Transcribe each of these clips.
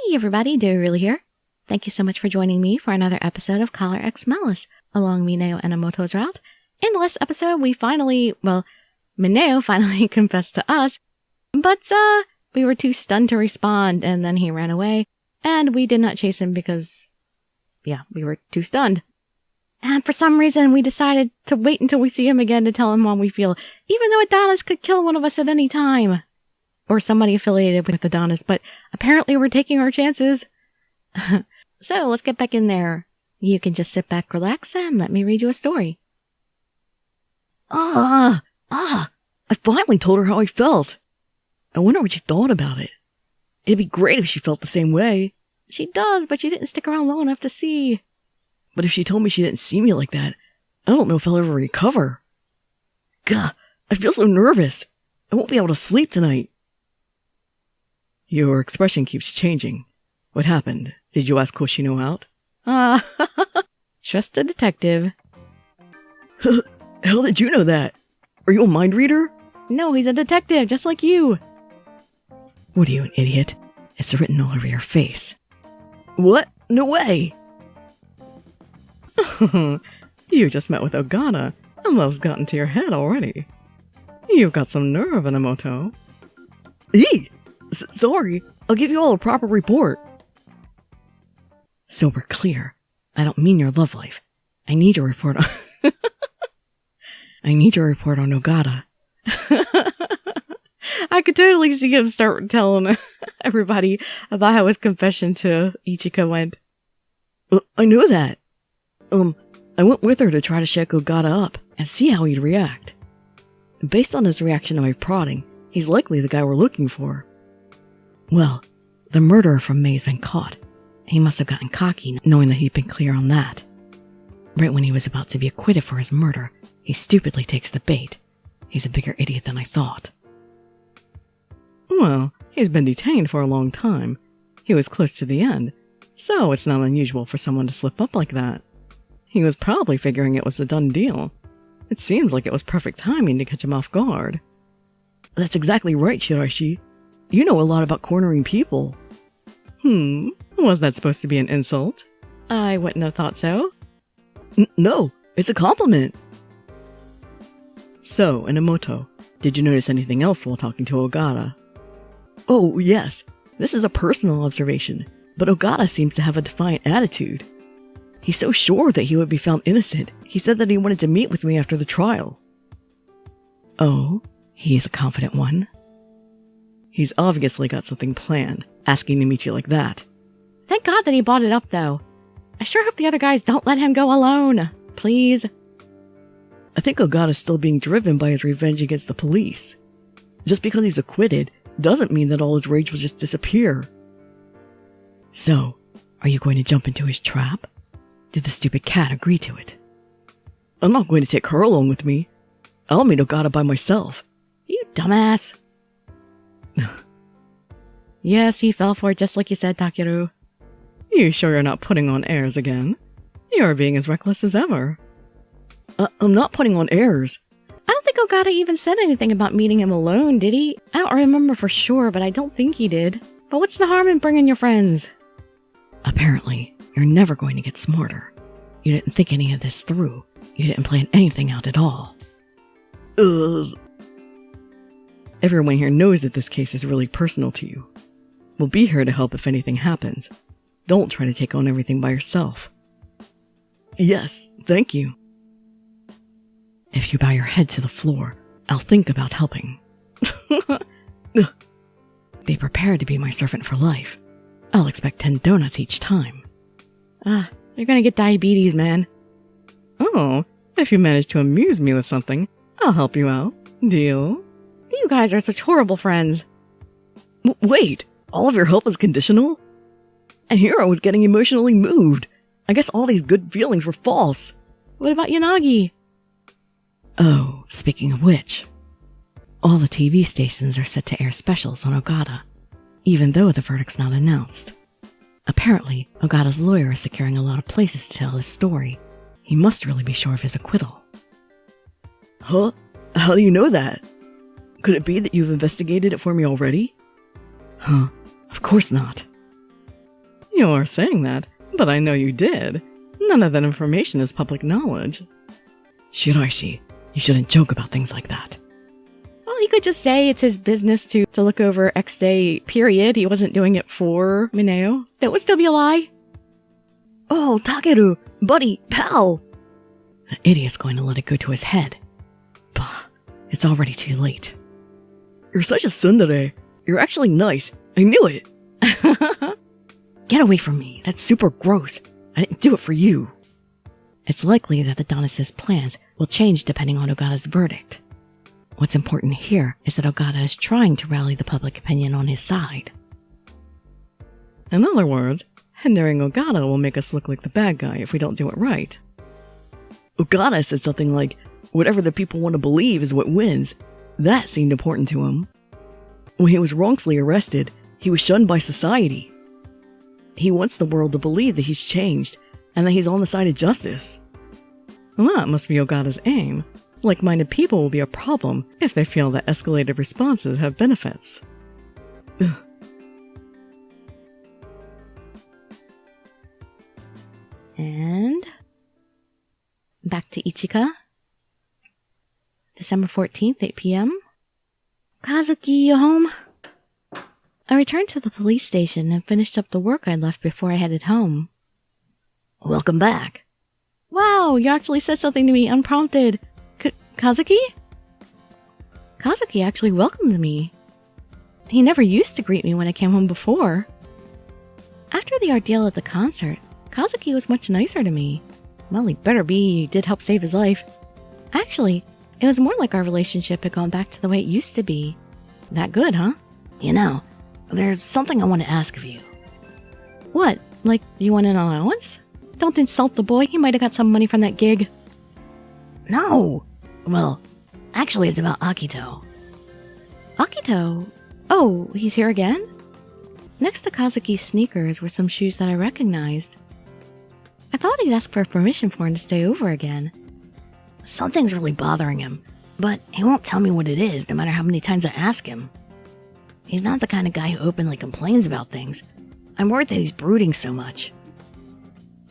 Hey everybody, Dirili here. Thank you so much for joining me for another episode of Collar X Malice along Mineo and Enomoto's route. In the last episode, Mineo finally confessed to us, but we were too stunned to respond, and then he ran away, and we did not chase him because, we were too stunned. And for some reason, we decided to wait until we see him again to tell him how we feel, even though Adonis could kill one of us at any time. Or somebody affiliated with Adonis, but apparently we're taking our chances. So, let's get back in there. You can just sit back, relax, and let me read you a story. I finally told her how I felt. I wonder what she thought about it. It'd be great if she felt the same way. She does, but she didn't stick around long enough to see. But if she told me she didn't see me like that, I don't know if I'll ever recover. Gah, I feel so nervous. I won't be able to sleep tonight. Your expression keeps changing. What happened? Did you ask Hoshino out? Trust the detective. How did you know that? Are you a mind reader? No, he's a detective, just like you. What are you, an idiot? It's written all over your face. What? No way! You just met with Ogata, and love's gotten to your head already. You've got some nerve, Enomoto. Sorry, I'll give you all a proper report. So we're clear. I don't mean your love life. I need your report on... I need your report on Ogata. I could totally see him start telling everybody about how his confession to Ichika went. I know that. I went with her to try to shake Ogata up and see how he'd react. Based on his reaction to my prodding, he's likely the guy we're looking for. Well, the murderer from May's been caught. He must have gotten cocky, knowing that he'd been clear on that. Right when he was about to be acquitted for his murder, he stupidly takes the bait. He's a bigger idiot than I thought. Well, he's been detained for a long time. He was close to the end, so it's not unusual for someone to slip up like that. He was probably figuring it was a done deal. It seems like it was perfect timing to catch him off guard. That's exactly right, Shiraishi. You know a lot about cornering people. Was that supposed to be an insult? I wouldn't have thought so. No, it's a compliment. So, Enomoto, did you notice anything else while talking to Ogata? Oh, yes. This is a personal observation, but Ogata seems to have a defiant attitude. He's so sure that he would be found innocent, he said that he wanted to meet with me after the trial. Oh, he is a confident one. He's obviously got something planned, asking to meet you like that. Thank God that he brought it up, though. I sure hope the other guys don't let him go alone. Please. I think Ogata's still being driven by his revenge against the police. Just because he's acquitted doesn't mean that all his rage will just disappear. So, are you going to jump into his trap? Did the stupid cat agree to it? I'm not going to take her along with me. I'll meet Ogata by myself. You dumbass. Yes, he fell for it just like you said, Takeru. You sure you're not putting on airs again? You're being as reckless as ever. I'm not putting on airs. I don't think Ogata even said anything about meeting him alone, did he? I don't remember for sure, but I don't think he did. But what's the harm in bringing your friends? Apparently, you're never going to get smarter. You didn't think any of this through. You didn't plan anything out at all. Everyone here knows that this case is really personal to you. We'll be here to help if anything happens. Don't try to take on everything by yourself. Yes, thank you. If you bow your head to the floor, I'll think about helping. Be prepared to be my servant for life. I'll expect 10 donuts each time. You're gonna get diabetes, man. Oh, if you manage to amuse me with something, I'll help you out. Deal? You guys are such horrible friends. Wait, all of your help is conditional? And here I was getting emotionally moved. I guess all these good feelings were false. What about Yanagi? Oh, speaking of which, all the TV stations are set to air specials on Ogata, even though the verdict's not announced. Apparently, Ogata's lawyer is securing a lot of places to tell his story. He must really be sure of his acquittal. Huh? How do you know that? Could it be that you've investigated it for me already? Huh? Of course not. You are saying that, but I know you did. None of that information is public knowledge. Shiraishi, you shouldn't joke about things like that. Well, he could just say it's his business to look over X day, period. He wasn't doing it for Mineo. That would still be a lie. Oh, Takeru, buddy, pal! The idiot's going to let it go to his head. Bah, it's already too late. You're such a tsundere. You're actually nice. I knew it. Get away from me. That's super gross. I didn't do it for you. It's likely that Adonis' plans will change depending on Ogata's verdict. What's important here is that Ogata is trying to rally the public opinion on his side. In other words, hindering Ogata will make us look like the bad guy if we don't do it right. Ogata said something like, whatever the people want to believe is what wins. That seemed important to him. When he was wrongfully arrested, he was shunned by society. He wants the world to believe that he's changed, and that he's on the side of justice. Well, that must be Ogata's aim. Like-minded people will be a problem if they feel that escalated responses have benefits. Ugh. And back to Ichika. December 14th, 8 p.m. Kazuki, you home? I returned to the police station and finished up the work I'd left before I headed home. Welcome back. Wow, you actually said something to me unprompted. Kazuki? Kazuki actually welcomed me. He never used to greet me when I came home before. After the ordeal at the concert, Kazuki was much nicer to me. Well, he better be. He did help save his life. Actually, it was more like our relationship had gone back to the way it used to be. That good, huh? You know, there's something I want to ask of you. What? Like, you want an allowance? Don't insult the boy. He might have got some money from that gig. No. Well, actually it's about Akito. Akito? Oh, he's here again? Next to Kazuki's sneakers were some shoes that I recognized. I thought he'd ask for permission for him to stay over again. Something's really bothering him, but he won't tell me what it is no matter how many times I ask him. He's not the kind of guy who openly complains about things. I'm worried that he's brooding so much.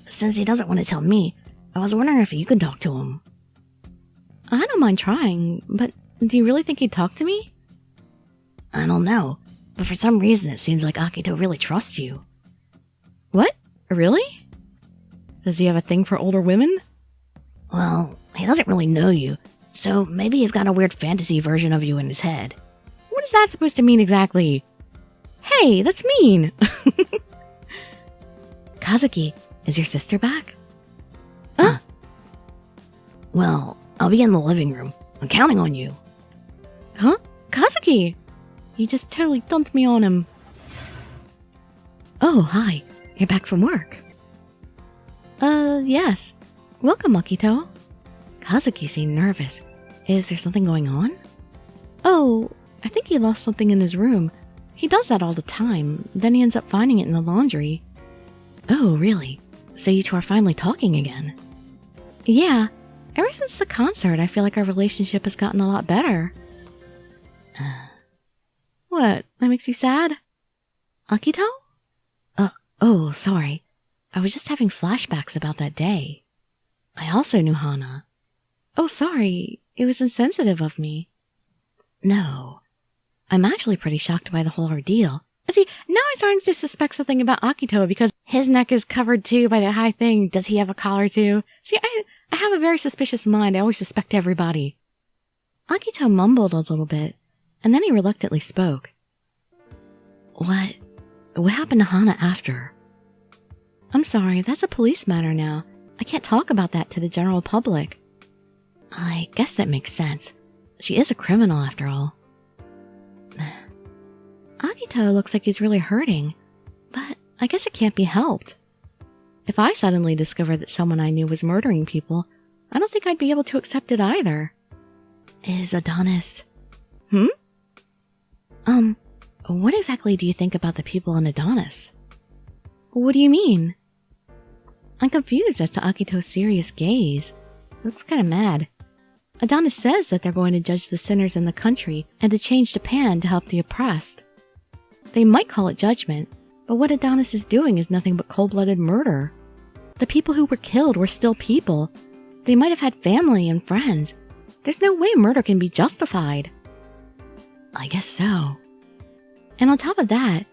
Since he doesn't want to tell me, I was wondering if you could talk to him. I don't mind trying, but do you really think he'd talk to me? I don't know, but for some reason it seems like Akito really trusts you. What? Really? Does he have a thing for older women? Well, he doesn't really know you, so maybe he's got a weird fantasy version of you in his head. What is that supposed to mean exactly? Hey, that's mean! Kazuki, is your sister back? Huh? Well, I'll be in the living room. I'm counting on you. Huh? Kazuki! You just totally dumped me on him. Oh, hi. You're back from work. Yes. Welcome, Akito. Kazuki seemed nervous. Is there something going on? Oh, I think he lost something in his room. He does that all the time. Then he ends up finding it in the laundry. Oh, really? So you two are finally talking again? Yeah. Ever since the concert, I feel like our relationship has gotten a lot better. What? That makes you sad? Akito? Oh, sorry. I was just having flashbacks about that day. I also knew Hana. Oh, sorry. It was insensitive of me. No. I'm actually pretty shocked by the whole ordeal. See, now I'm starting to suspect something about Akito because his neck is covered too by that high thing. Does he have a collar too? See, I have a very suspicious mind. I always suspect everybody. Akito mumbled a little bit, and then he reluctantly spoke. What happened to Hana after? I'm sorry, that's a police matter now. I can't talk about that to the general public. I guess that makes sense. She is a criminal after all. Akito looks like he's really hurting, but I guess it can't be helped. If I suddenly discovered that someone I knew was murdering people, I don't think I'd be able to accept it either. Is Adonis... What exactly do you think about the people in Adonis? What do you mean? I'm confused as to Akito's serious gaze. It looks kind of mad. Adonis says that they're going to judge the sinners in the country and to change Japan to help the oppressed. They might call it judgment, But what Adonis is doing is nothing but cold-blooded murder. The people who were killed were still people. They might have had family and friends. There's no way murder can be justified. I guess so. And on top of that,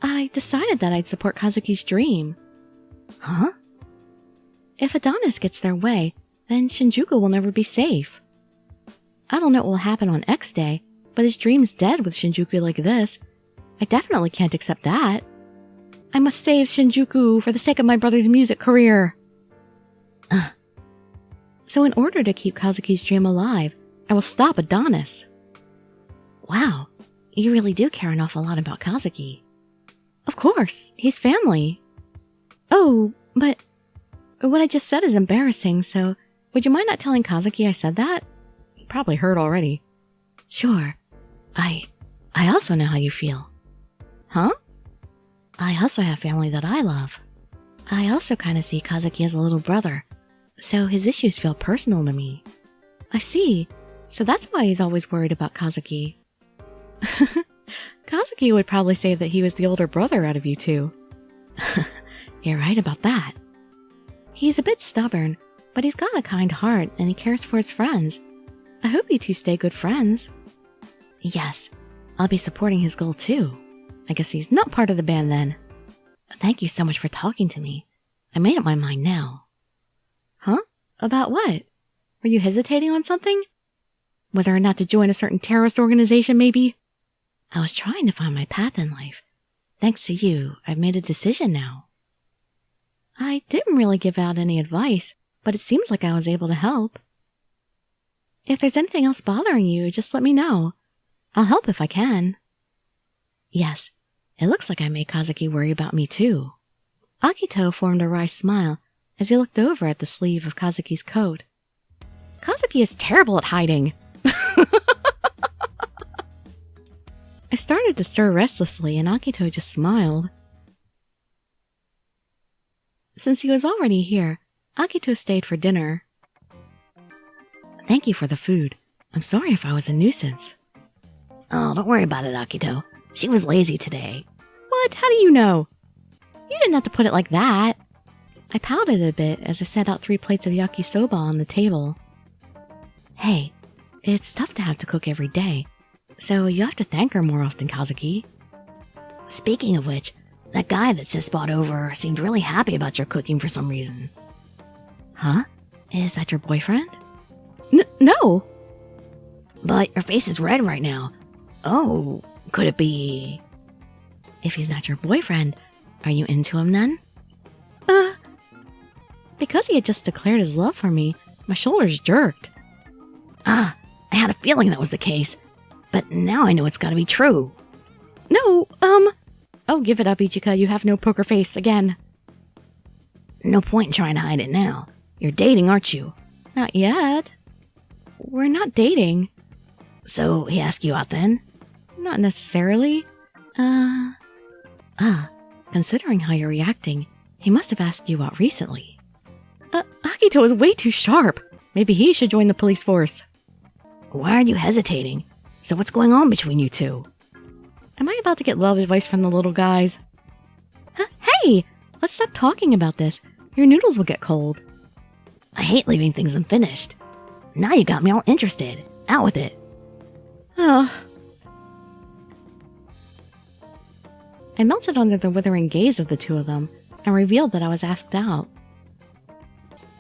I decided that I'd support Kazuki's dream. Huh? If Adonis gets their way, then Shinjuku will never be safe. I don't know what will happen on X Day, but his dream's dead with Shinjuku like this. I definitely can't accept that. I must save Shinjuku for the sake of my brother's music career. So in order to keep Kazuki's dream alive, I will stop Adonis. Wow, you really do care an awful lot about Kazuki. Of course, he's family. Oh, but what I just said is embarrassing, so would you mind not telling Kazuki I said that? He probably heard already. Sure. I also know how you feel. Huh? I also have family that I love. I also kind of see Kazuki as a little brother, so his issues feel personal to me. I see. So that's why he's always worried about Kazuki. Kazuki would probably say that he was the older brother out of you two. You're right about that. He's a bit stubborn, but he's got a kind heart and he cares for his friends. I hope you two stay good friends. Yes, I'll be supporting his goal too. I guess he's not part of the band then. Thank you so much for talking to me. I made up my mind now. Huh? About what? Were you hesitating on something? Whether or not to join a certain terrorist organization, maybe? I was trying to find my path in life. Thanks to you, I've made a decision now. I didn't really give out any advice, but it seems like I was able to help. If there's anything else bothering you, just let me know. I'll help if I can. Yes, it looks like I made Kazuki worry about me too. Akito formed a wry smile as he looked over at the sleeve of Kazuki's coat. Kazuki is terrible at hiding. I started to stir restlessly and Akito just smiled. Since he was already here, Akito stayed for dinner. Thank you for the food. I'm sorry if I was a nuisance. Oh, don't worry about it, Akito. She was lazy today. What? How do you know? You didn't have to put it like that. I pouted a bit as I set out 3 plates of yakisoba on the table. Hey, it's tough to have to cook every day, so you have to thank her more often, Kazuki. Speaking of which, that guy that Sis brought over seemed really happy about your cooking for some reason. Huh? Is that your boyfriend? No! But your face is red right now. Oh, could it be... If he's not your boyfriend, are you into him then? Because he had just declared his love for me, my shoulders jerked. I had a feeling that was the case, but now I know it's gotta be true. No, Oh, give it up, Ichika, you have no poker face again. No point in trying to hide it now. You're dating, aren't you? Not yet. We're not dating. So he asked you out then? Not necessarily. Considering how you're reacting, he must have asked you out recently. Akito is way too sharp. Maybe he should join the police force. Why are you hesitating? So what's going on between you two? Am I about to get love advice from the little guys? Hey! Let's stop talking about this. Your noodles will get cold. I hate leaving things unfinished. Now you got me all interested. Out with it. I melted under the withering gaze of the two of them and revealed that I was asked out.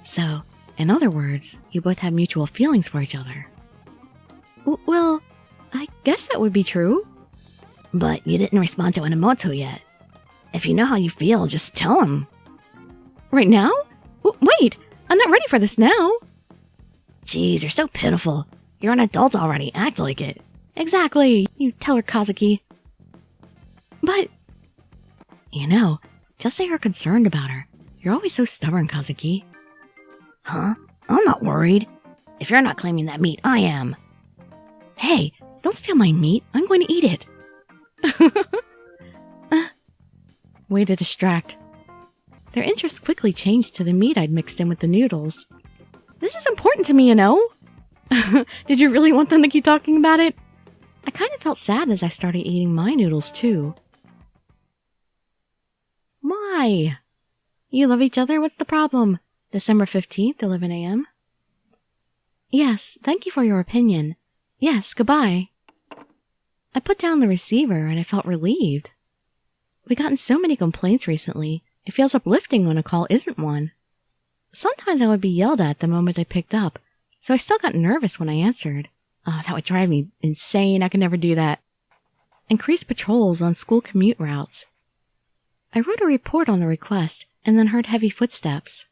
So, in other words, you both have mutual feelings for each other. Well, I guess that would be true. But you didn't respond to Enomoto yet. If you know how you feel, just tell him. Right now? Wait, I'm not ready for this now. Jeez, you're so pitiful. You're an adult already, act like it. Exactly, you tell her, Kazuki. But... You know, just say you're concerned about her. You're always so stubborn, Kazuki. Huh? I'm not worried. If you're not claiming that meat, I am. Hey, don't steal my meat. I'm going to eat it. Way to distract. Their interest quickly changed to the meat I'd mixed in with the noodles. This is important to me, you know? Did you really want them to keep talking about it? I kind of felt sad as I started eating my noodles, too. Why? You love each other? What's the problem? December 15th, 11 a.m. Yes, thank you for your opinion. Yes, goodbye. I put down the receiver and I felt relieved. We've gotten so many complaints recently, it feels uplifting when a call isn't one. Sometimes I would be yelled at the moment I picked up, so I still got nervous when I answered. Oh, that would drive me insane. I could never do that. Increased patrols on school commute routes. I wrote a report on the request and then heard heavy footsteps.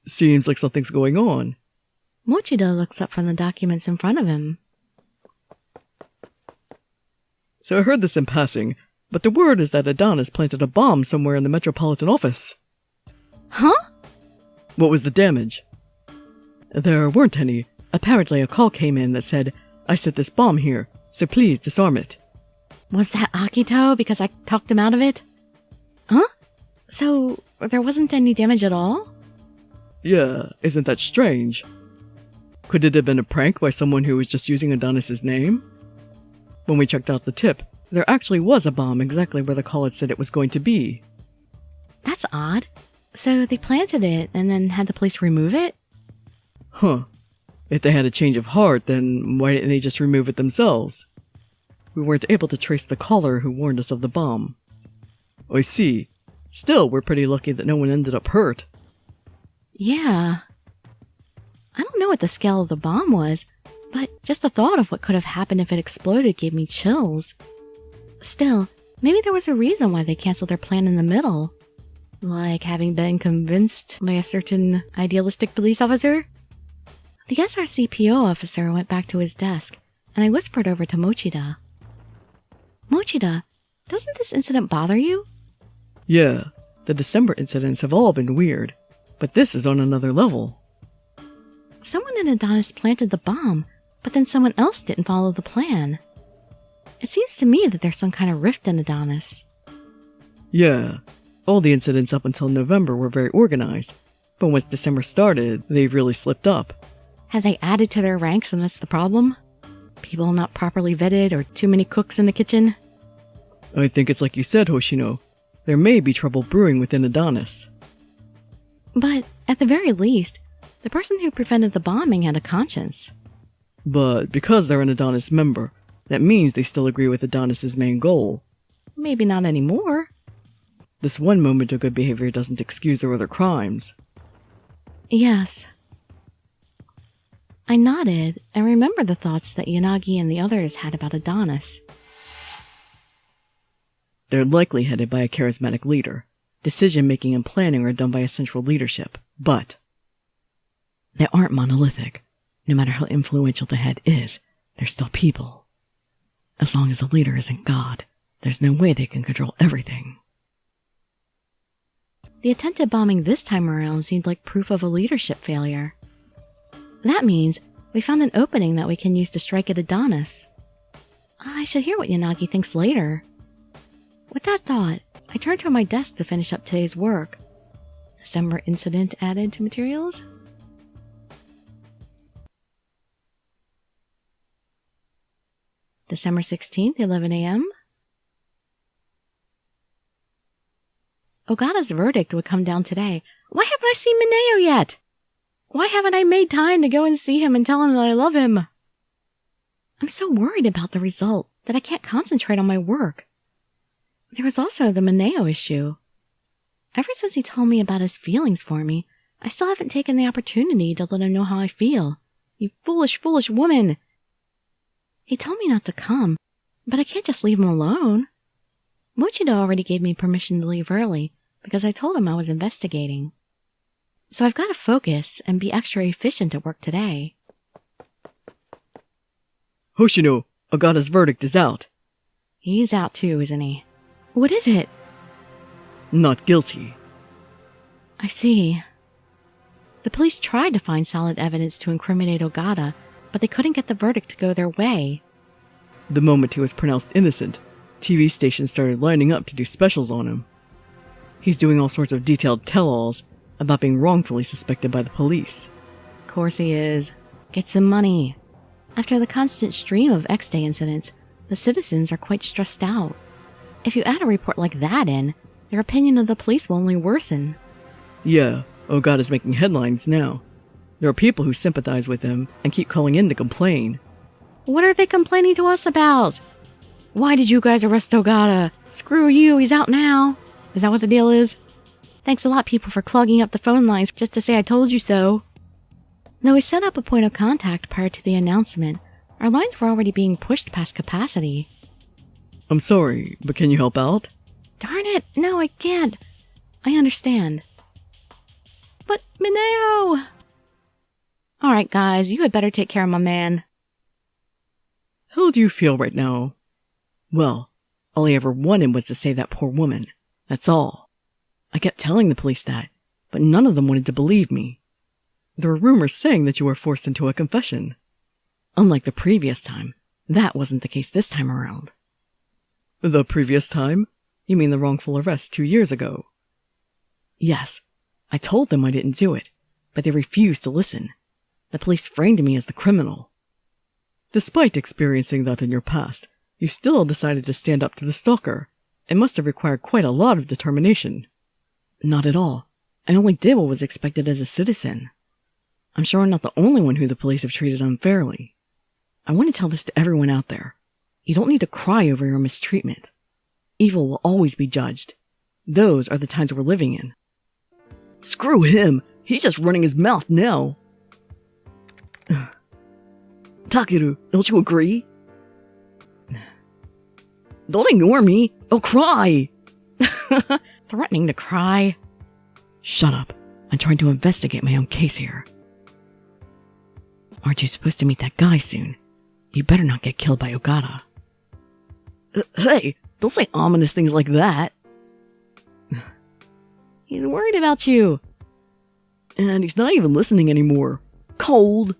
Seems like something's going on. Mochida looks up from the documents in front of him. So I heard this in passing, but the word is that Adonis planted a bomb somewhere in the Metropolitan office. Huh? What was the damage? There weren't any. Apparently a call came in that said, I set this bomb here, so please disarm it. Was that Akito because I talked him out of it? Huh? So, there wasn't any damage at all? Yeah, isn't that strange? Could it have been a prank by someone who was just using Adonis's name? When we checked out the tip, there actually was a bomb exactly where the call had said it was going to be. That's odd. So they planted it and then had the police remove it? Huh. If they had a change of heart, then why didn't they just remove it themselves? We weren't able to trace the caller who warned us of the bomb. I see. Still, we're pretty lucky that no one ended up hurt. Yeah. I don't know what the scale of the bomb was, but just the thought of what could have happened if it exploded gave me chills. Still, maybe there was a reason why they canceled their plan in the middle. Like having been convinced by a certain idealistic police officer? The SRCPO officer went back to his desk, and I whispered over to Mochida. Mochida, doesn't this incident bother you? Yeah, the December incidents have all been weird, but this is on another level. Someone in Adonis planted the bomb, but then someone else didn't follow the plan. It seems to me that there's some kind of rift in Adonis. Yeah, all the incidents up until November were very organized, but once December started, they really slipped up. Have they added to their ranks and that's the problem? People not properly vetted or too many cooks in the kitchen? I think it's like you said, Hoshino. There may be trouble brewing within Adonis. But, at the very least, the person who prevented the bombing had a conscience. But because they're an Adonis member, that means they still agree with Adonis's main goal. Maybe not anymore. This one moment of good behavior doesn't excuse their other crimes. Yes. I nodded and remembered the thoughts that Yanagi and the others had about Adonis. They're likely headed by a charismatic leader. Decision-making and planning are done by a central leadership, but they aren't monolithic. No matter how influential the head is, they're still people. As long as the leader isn't God, there's no way they can control everything. The attempted bombing this time around seemed like proof of a leadership failure. That means we found an opening that we can use to strike at Adonis. I should hear what Yanagi thinks later. With that thought, I turned to my desk to finish up today's work. December incident added to materials? December 16th, 11 a.m. Ogata's verdict would come down today. Why haven't I seen Mineo yet? Why haven't I made time to go and see him and tell him that I love him? I'm so worried about the result that I can't concentrate on my work. There was also the Mineo issue. Ever since he told me about his feelings for me, I still haven't taken the opportunity to let him know how I feel. You foolish, foolish woman! He told me not to come, but I can't just leave him alone. Mochida already gave me permission to leave early because I told him I was investigating. So I've got to focus and be extra efficient at work today. Hoshino, Ogata's verdict is out. He's out too, isn't he? What is it? Not guilty. I see. The police tried to find solid evidence to incriminate Ogata, but they couldn't get the verdict to go their way. The moment he was pronounced innocent, TV stations started lining up to do specials on him. He's doing all sorts of detailed tell-alls about being wrongfully suspected by the police. Of course he is. Get some money. After the constant stream of X-Day incidents, the citizens are quite stressed out. If you add a report like that in, Their opinion of the police will only worsen. Yeah, Ogata's making headlines now. There are people who sympathize with him and keep calling in to complain. What are they complaining to us about? Why did you guys arrest Ogata? Screw you, he's out now. Is that what the deal is? Thanks a lot, people, for clogging up the phone lines just to say I told you so. Though we set up a point of contact prior to the announcement, our lines were already being pushed past capacity. I'm sorry, but can you help out? Darn it, no, I can't. I understand. But, Mineo! Alright, guys, you had better take care of my man. How do you feel right now? Well, all I ever wanted was to save that poor woman. That's all. I kept telling the police that, but none of them wanted to believe me. There were rumors saying that you were forced into a confession. Unlike the previous time, that wasn't the case this time around. The previous time? You mean the wrongful arrest 2 years ago? Yes, I told them I didn't do it, but they refused to listen. The police framed me as the criminal. Despite experiencing that in your past, you still decided to stand up to the stalker. It must have required quite a lot of determination. Not at all. I only did what was expected as a citizen. I'm sure I'm not the only one who the police have treated unfairly. I want to tell this to everyone out there. You don't need to cry over your mistreatment. Evil will always be judged. Those are the times we're living in. Screw him! He's just running his mouth now! Takeru, don't you agree? Don't ignore me! I'll cry! Threatening to cry. Shut up. I'm trying to investigate my own case here. Aren't you supposed to meet that guy soon? You better not get killed by Ogata. Hey, don't say ominous things like that. He's worried about you. And he's not even listening anymore. Cold.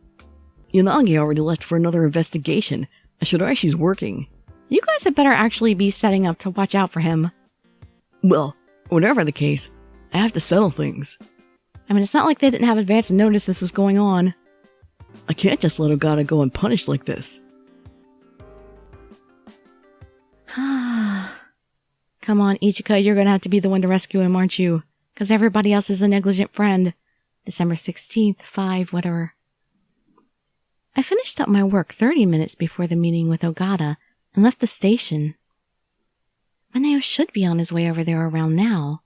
Yanagi already left for another investigation. Shiraishi's working. You guys had better actually be setting up to watch out for him. Well, whatever the case, I have to settle things. I mean, it's not like they didn't have advance notice this was going on. I can't just let Ogata go unpunished like this. Come on, Ichika, you're gonna have to be the one to rescue him, aren't you? Because everybody else is a negligent friend. December 16th, 5, whatever. I finished up my work 30 minutes before the meeting with Ogata and left the station. Mineo should be on his way over there around now.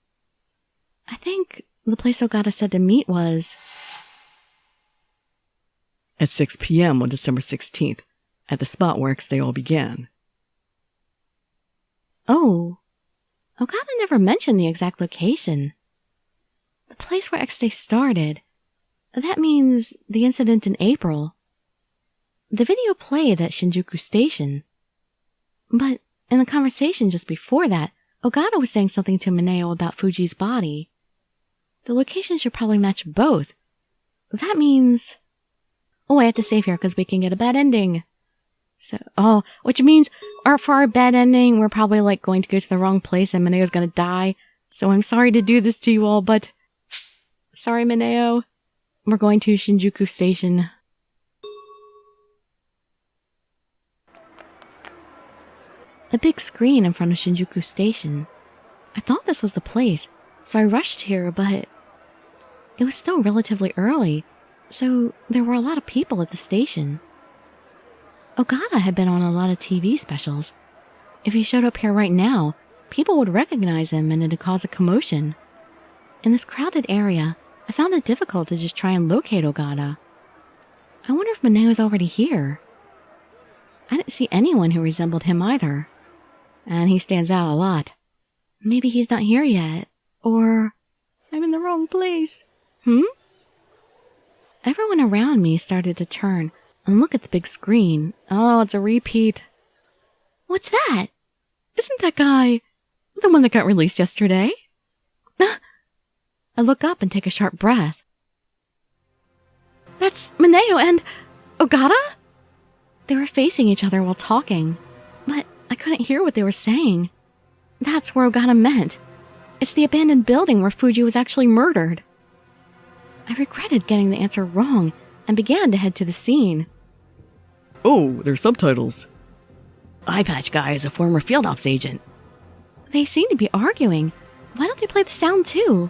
I think the place Ogata said to meet was... at 6 p.m. on December 16th, at the spot where X Day all began. Oh, Ogata never mentioned the exact location. The place where X Day started. That means the incident in April. The video played at Shinjuku Station. But in the conversation just before that, Ogata was saying something to Mineo about Fuji's body. The location should probably match both. That means... Oh, I have to save here because we can get a bad ending. So, which means for our bad ending, we're probably like going to go to the wrong place and Mineo's gonna die. So I'm sorry to do this to you all, but... Sorry, Mineo. We're going to Shinjuku Station. A big screen in front of Shinjuku Station. I thought this was the place, so I rushed here, but... It was still relatively early, so there were a lot of people at the station. Ogata had been on a lot of TV specials. If he showed up here right now, people would recognize him and it'd cause a commotion. In this crowded area, I found it difficult to just try and locate Ogata. I wonder if Mineo is already here. I didn't see anyone who resembled him either. And he stands out a lot. Maybe he's not here yet. Or I'm in the wrong place. Everyone around me started to turn and look at the big screen. Oh, it's a repeat. What's that? Isn't that guy the one that got released yesterday? I look up and take a sharp breath. That's Mineo and Ogata? They were facing each other while talking, but I couldn't hear what they were saying. That's where Ogata meant. It's the abandoned building where Fuji was actually murdered. I regretted getting the answer wrong and began to head to the scene. Oh, there's subtitles. Eye Patch Guy is a former field ops agent. They seem to be arguing. Why don't they play the sound too?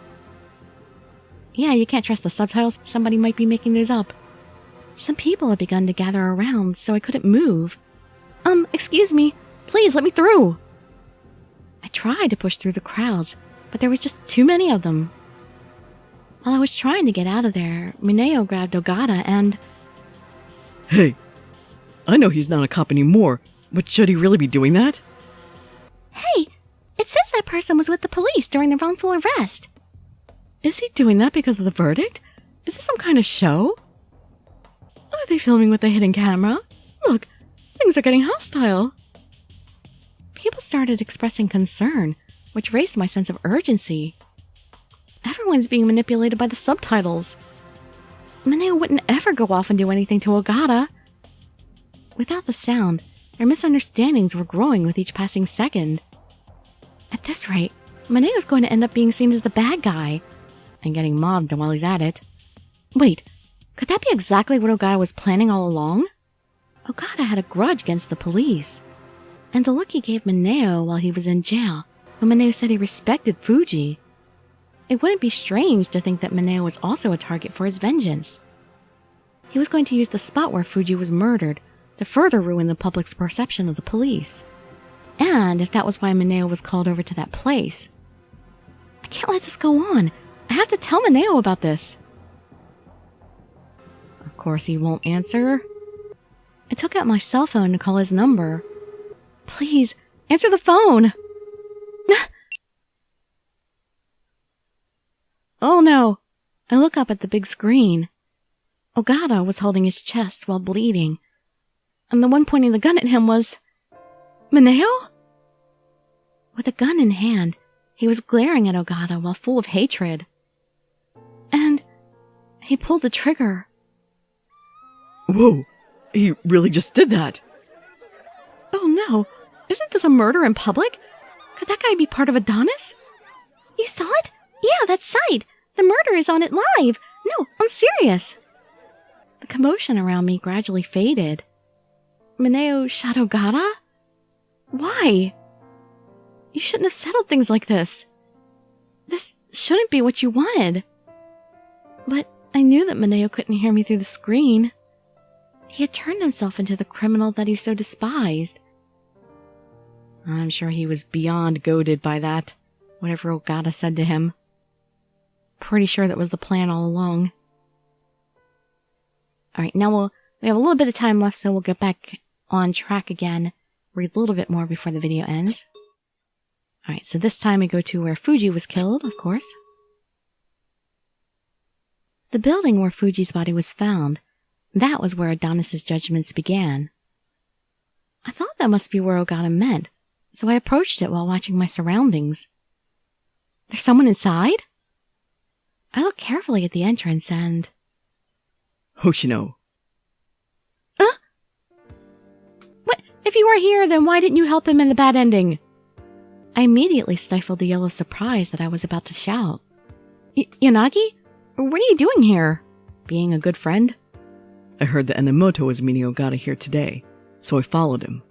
Yeah, you can't trust the subtitles. Somebody might be making those up. Some people had begun to gather around, so I couldn't move. Excuse me. Please, let me through. I tried to push through the crowds, but there was just too many of them. While I was trying to get out of there, Mineo grabbed Ogata and... Hey, I know he's not a cop anymore, but should he really be doing that? Hey, it says that person was with the police during the wrongful arrest. Is he doing that because of the verdict? Is this some kind of show? Are they filming with a hidden camera? Look, things are getting hostile. People started expressing concern, which raised my sense of urgency. Everyone's being manipulated by the subtitles. Mineo wouldn't ever go off and do anything to Ogata. Without the sound, their misunderstandings were growing with each passing second. At this rate, Mineo's going to end up being seen as the bad guy, and getting mobbed while he's at it. Wait, could that be exactly what Ogata was planning all along? Ogata had a grudge against the police, and the look he gave Mineo while he was in jail, when Mineo said he respected Fuji. It wouldn't be strange to think that Mineo was also a target for his vengeance. He was going to use the spot where Fuji was murdered to further ruin the public's perception of the police. And if that was why Mineo was called over to that place, I can't let this go on. I have to tell Mineo about this. Of course he won't answer. I took out my cell phone to call his number. Please, answer the phone! Oh no! I look up at the big screen. Ogata was holding his chest while bleeding, and the one pointing the gun at him was... Mineo? With a gun in hand, he was glaring at Ogata while full of hatred. And he pulled the trigger. Whoa! He really just did that! Oh no! Isn't this a murder in public? Could that guy be part of Adonis? You saw it? Yeah, that site! The murder is on it live! No, I'm serious! The commotion around me gradually faded. Mineo shot Ogata? Why? You shouldn't have settled things like this. This shouldn't be what you wanted. But I knew that Mineo couldn't hear me through the screen. He had turned himself into the criminal that he so despised. I'm sure he was beyond goaded by that, whatever Ogata said to him. Pretty sure that was the plan all along. Alright, now we have a little bit of time left, so we'll get back on track again, read a little bit more before the video ends. Alright, so this time we go to where Fuji was killed, of course. The building where Fuji's body was found, that was where Adonis's judgments began. I thought that must be where Ogata meant, so I approached it while watching my surroundings. There's someone inside? I looked carefully at the entrance and... Hoshino. What? If you were here, then why didn't you help him in the bad ending? I immediately stifled the yell of surprise that I was about to shout. Yanagi? What are you doing here? Being a good friend? I heard that Enomoto was meeting Ogata here today, so I followed him.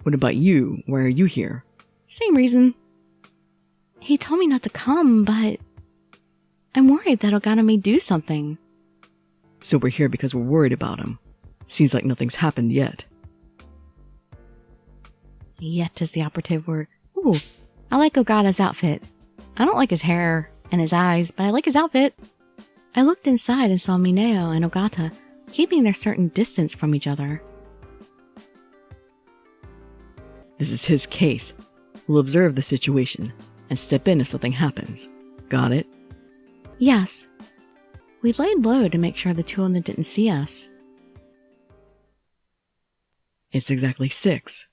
What about you? Why are you here? Same reason. He told me not to come, but... I'm worried that Ogata may do something. So we're here because we're worried about him. Seems like nothing's happened yet. Yet is the operative word. Ooh, I like Ogata's outfit. I don't like his hair and his eyes, but I like his outfit. I looked inside and saw Mineo and Ogata keeping their certain distance from each other. This is his case. We'll observe the situation and step in if something happens. Got it? Yes. We laid low to make sure the two of them didn't see us. It's exactly 6.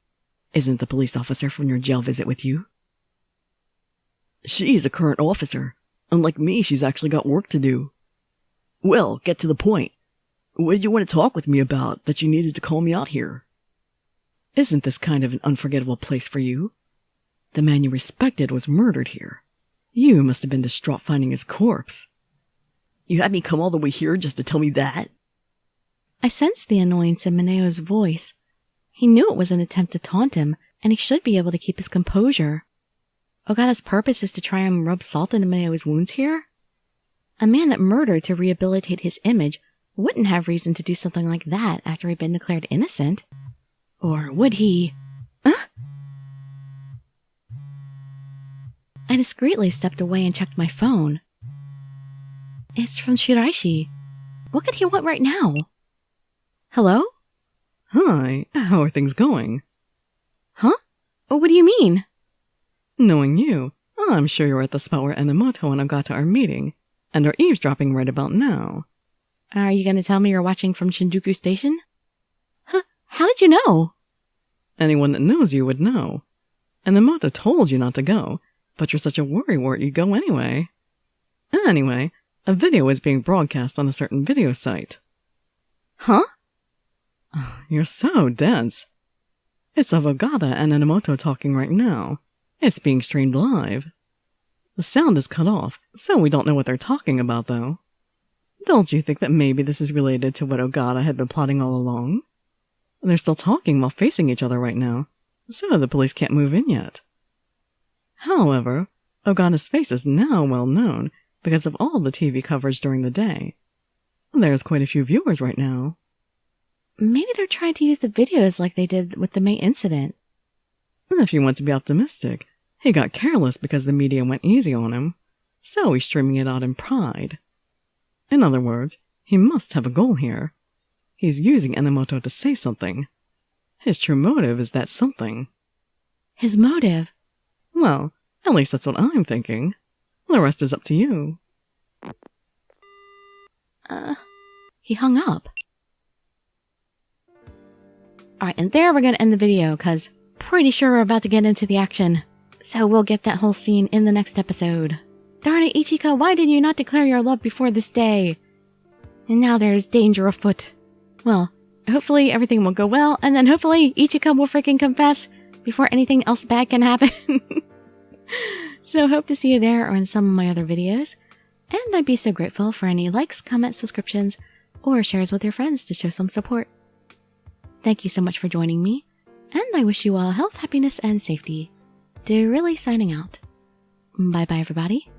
Isn't the police officer from your jail visit with you? She's a current officer. Unlike me, she's actually got work to do. Well, get to the point. What did you want to talk with me about that you needed to call me out here? Isn't this kind of an unforgettable place for you? The man you respected was murdered here. You must have been distraught finding his corpse. You had me come all the way here just to tell me that? I sensed the annoyance in Mineo's voice. He knew it was an attempt to taunt him, and he should be able to keep his composure. Ogata's purpose is to try and rub salt into Mineo's wounds here? A man that murdered to rehabilitate his image wouldn't have reason to do something like that after he'd been declared innocent. Or would he? I discreetly stepped away and checked my phone. It's from Shiraishi. What could he want right now? Hello? Hi, how are things going? Huh? What do you mean? Knowing you, I'm sure you're at the spot where Enomoto and Ogata are meeting, and are eavesdropping right about now. Are you going to tell me you're watching from Shinjuku Station? Huh? How did you know? Anyone that knows you would know. Enomoto told you not to go, but you're such a worrywart you'd go anyway. Anyway, a video is being broadcast on a certain video site. Huh? You're so dense. It's of Ogata and Enomoto talking right now. It's being streamed live. The sound is cut off, so we don't know what they're talking about, though. Don't you think that maybe this is related to what Ogata had been plotting all along? They're still talking while facing each other right now, so the police can't move in yet. However, Ogata's face is now well known because of all the TV coverage during the day. There's quite a few viewers right now. Maybe they're trying to use the videos like they did with the May incident. If you want to be optimistic, he got careless because the media went easy on him, so he's streaming it out in pride. In other words, he must have a goal here. He's using Enomoto to say something. His true motive is that something. His motive? Well, at least that's what I'm thinking. The rest is up to you. He hung up. Alright, and there we're going to end the video, because pretty sure we're about to get into the action. So we'll get that whole scene in the next episode. Darn it, Ichika, why did you not declare your love before this day? And now there's danger afoot. Well, hopefully everything will go well, and then hopefully Ichika will freaking confess before anything else bad can happen. So hope to see you there or in some of my other videos. And I'd be so grateful for any likes, comments, subscriptions, or shares with your friends to show some support. Thank you so much for joining me, and I wish you all health, happiness, and safety. Dirili signing out. Bye bye everybody.